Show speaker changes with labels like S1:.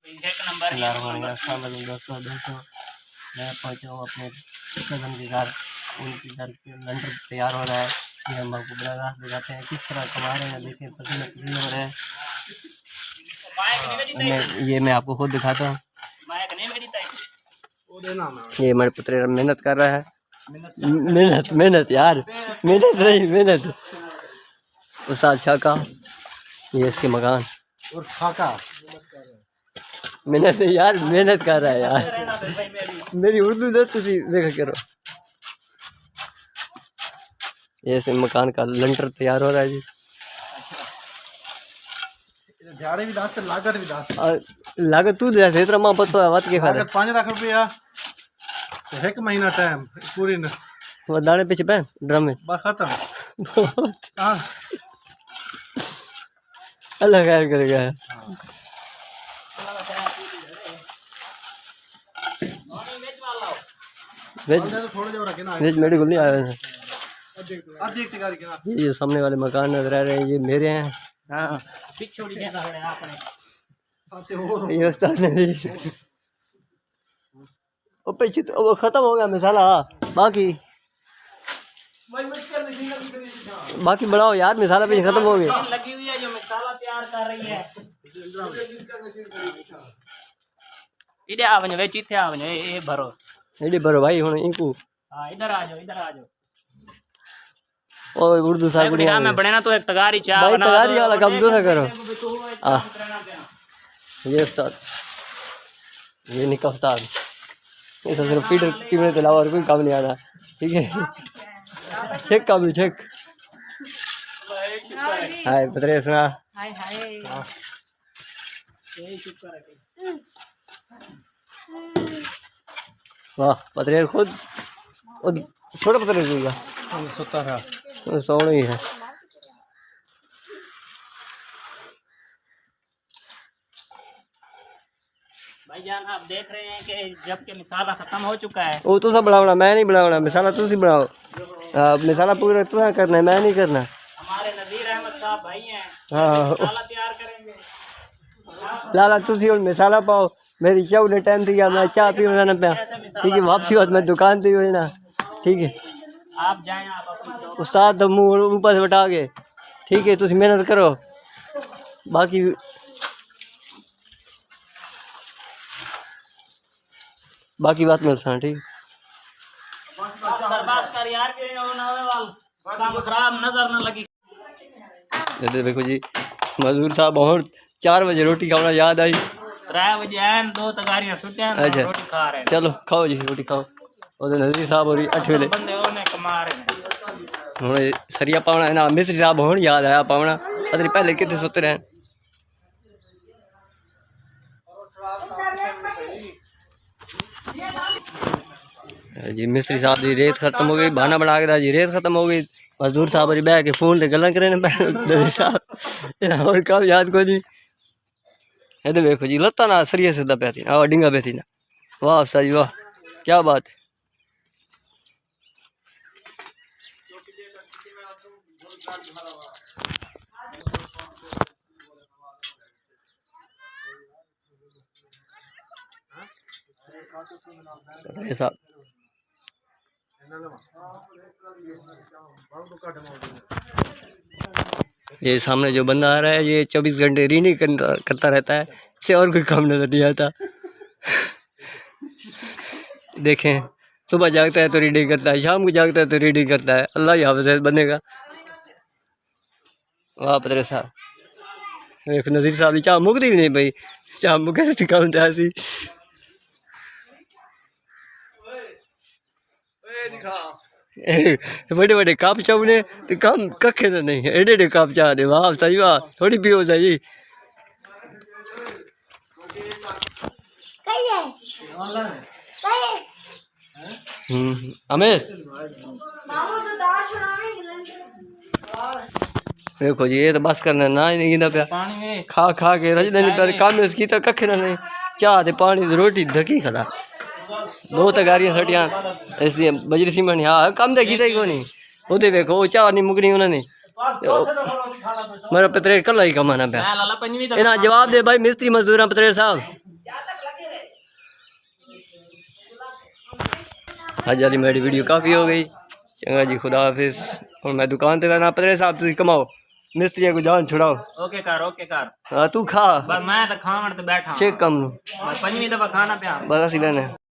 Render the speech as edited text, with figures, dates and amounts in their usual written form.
S1: दोस्तों मैं पहुंचा हूँ अपने कज़न के घर। उनके घर के लंटर तैयार हो रहा है। ये हम आपको बड़ा दिखाते हैं किस तरह कमा रहे हैं। देखिए पसीने पसीने हो रहे हैं। मैं आपको खुद दिखाता हूँ। ये हमारे पुत्र मेहनत कर रहा है। मेहनत यार, मेहनत उस्ताद शाका। ये इसके मकान और फाका। मेहनत यार, मेहनत कर रहा है यार। मेरी उर्दू दो तुसी देखा करो। ये से मकान का लंटर तैयार हो रहा है जी।
S2: दिहाड़ी भी दास ते लागत भी दास।
S1: लागत तू दे इतना मां पतो है बात के खाने।
S2: लागत 5 लाख रुपया एक महीना टाइम पूरी न।
S1: वो दाने पीछे पहन ड्रम में
S2: बस खत्म। हां
S1: अल्लाह खैर करेगा। वेज मेरे को नहीं आया है। ये सामने वाले मकान नजर आ रहे हैं, ये मेरे हैं। हाँ ये उस्ताद ने पीछे तो खत्म हो गया मिसाला। बाकी बढ़ाओ यार, मिसाला पीछे खत्म हो गया। लगी हुई है जो मिसाला तैयार कर रही है। इधर आ बने वे चिथे आ बने ए भरो इधर भरो भाई हुन इनको। हां इधर आ जाओ ओए उर्दू साहब बढ़िया मैं बने ना तो एक तगारी चाय बना दो। तगारी वाला काम तो ना करो। ये उस्ताद ये निका उस्ताद ये सिर्फ फीडर पीने के अलावा और कोई काम नहीं आ रहा। ठीक है चेक काम चेक। हाय पत्रे सुना। हाय यही शुक्र है। वाह पत्रे खुद छोटा पत्रे होगा सोता था सोना ही है। भाईजान आप देख रहे हैं कि जब के मिसाला खत्म हो चुका है। वो तो सब बनावना मैं नहीं बनावना मिसाला तुम ही बनाओ। मिसाला पूरा तुम्हें करना है मैं नहीं करना। हमारे नज़ीर अहमद साहब भाई हैं। हाँ मिसाला तैयार करेंगे। लाला तुसी और मिसाला पाओ। मेरी चाय ने टाइम दिया मैं चाय पीने जाना पे। ठीक है वापसी बात मैं दुकान से ही ना। ठीक है आप जाएं आप अपनी उस्ताद मुंह ऊपर से बटा के। ठीक है तुसी मेहनत करो बाकी बात मिल सा। ठीक देखो जी मजदूर साहब और 4 बजे रोटी खाना याद आई। 3 बजे आन 2 तगारियां सुट्या रोटी खा रहे हैं। चलो खाओ जी रोटी खाओ। और नजरी साहब और 8 बजे बंदे ओने कमा रहे हैं। हुन सरिया पावना है ना मिस्त्री साहब हुन याद आया पावना पता पहले कितने सोते रहे। जी मिस्त्री साहब जी रेत खत्म हो गई बहाना बना के जी रेत खत्म हो गई। मजदूर साहब बह के फोन से गल्लां करे साहब और काम याद को जी। इधर देखो जी लत्ता ना सरिया सीधा पैती ना डिंगा पैती ना। वाह उस्ताद जी वाह क्या बात। साहब ये सामने जो बंदा आ रहा है ये 24 घंटे रीडिंग करता रहता है। इसे और कोई काम नजर नहीं आता। देखें सुबह जागता है तो रीडिंग करता है शाम को जागता है तो रीडिंग करता है। अल्लाह ही हाफ़िज़ है बंदे का। वाह पत्रे साहब देखो नज़ीर साहब चाह मुकती भी नहीं भाई चाह मुके काम सी। बड़े बड़े कप चावने तो कम कखे तो नहीं एडे एडे कप चाह दे। वाह सही वाह थोड़ी पियो सही। अमीर देखो जी ये तो बस करना ना ही नहीं पे खा खा के रजनी काम इसकी तो कखे ना नहीं चाह दे पानी रोटी धकी खड़ा 2 तगारियां सटियां इसलिए बजरी सीमेंट हाँ कम देखी ही को नहीं वो देखो चाह नहीं मुकनी उन्होंने मेरा पत्रे कल ही कमाना पे। जवाब दे भाई मिस्त्री मजदूर पत्रे साहब ਅੱਜ ਵਾਲੀ ਮੇਰੀ ਵੀਡੀਓ ਕਾਫੀ ਹੋ ਗਈ। ਚੰਗਾ ਜੀ, खुदा हाफिज़। ਹੁਣ ਮੈਂ ਦੁਕਾਨ ਤੇ ਜਾਣਾ। ਪਤਰੇ ਸਾਹਿਬ ਤੁਸੀਂ ਕਮਾਓ, ਮਿਸਤਰੀਆਂ को जान छुड़ाओ।
S3: ओके कर
S1: हाँ तू खा
S3: बस मैं तो खावण ते बैठा
S1: चेक कम
S3: बस 5वीं दफा खाना पिया
S1: बस असी बहने